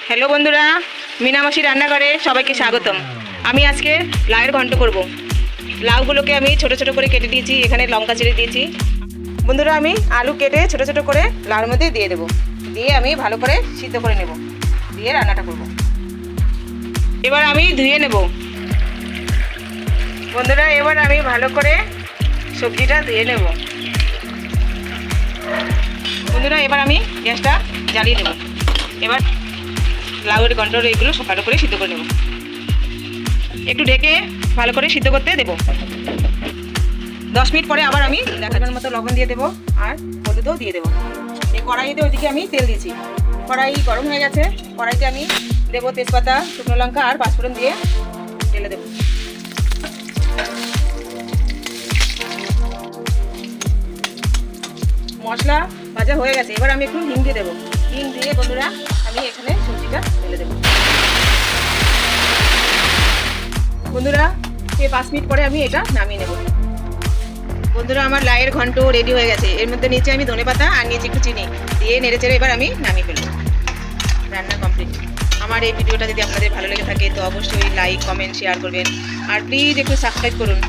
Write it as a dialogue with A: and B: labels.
A: Hello বন্ধুরা, মিনামাসি রান্নাঘরে সবাইকে স্বাগতম। আমি আজকে লাউয়ের ঘন্ট করব। লাউগুলোকে আমি ছোট ছোট করে কেটে দিয়েছি, এখানে লঙ্কা চিড়ে দিয়েছি। বন্ধুরা, আমি আলু কেটে ছোট ছোট করে লাউর মধ্যে দিয়ে দেবো, দিয়ে আমি ভালো করে সিদ্ধ করে নেব, দিয়ে রান্নাটা করব। এবার আমি ধুয়ে নেব। বন্ধুরা, এবার আমি ভালো করে সবজিটা ধুয়ে নেব। বন্ধুরা, এবার আমি গ্যাসটা জ্বালিয়ে নেব। এবার লাউয়ের ঘন্ট এগুলো ভালো করে সিদ্ধ করে নেব। একটু ঢেকে ভালো করে সিদ্ধ করতে দেব। 10 মিনিট পরে আবার আমি দেখানোর মতো লবণ দিয়ে দেবো আর হলুদও দিয়ে দেবো। এই কড়াইতে ওইদিকে আমি তেল দিয়েছি, কড়াই গরম হয়ে গেছে। কড়াইতে আমি দেবো তেজপাতা, শুকনো লঙ্কা আর পাঁচফোড়ন দিয়ে তেলে দেবো। মশলা ভাজা হয়ে গেছে, এবার আমি একটু হিং দিয়ে দেবো। হিং দিয়ে বন্ধুরা আমি এখানে সবজিটা ঢেলে দেবো। বন্ধুরা, 5 মিনিট পরে আমি এটা নামিয়ে নেব। বন্ধুরা, আমার লাউয়ের ঘন্ট রেডি হয়ে গেছে। এর মধ্যে নিচে আমি ধনেপাতা আর নিচে একটু চিনি দিয়ে নেড়ে চেড়ে এবার আমি নামিয়ে ফেলবো। রান্না কমপ্লিট। আমার এই ভিডিওটা যদি আপনাদের ভালো লেগে থাকে তো অবশ্যই লাইক, কমেন্ট, শেয়ার করবেন আর প্লিজ একটু সাবস্ক্রাইব করুন।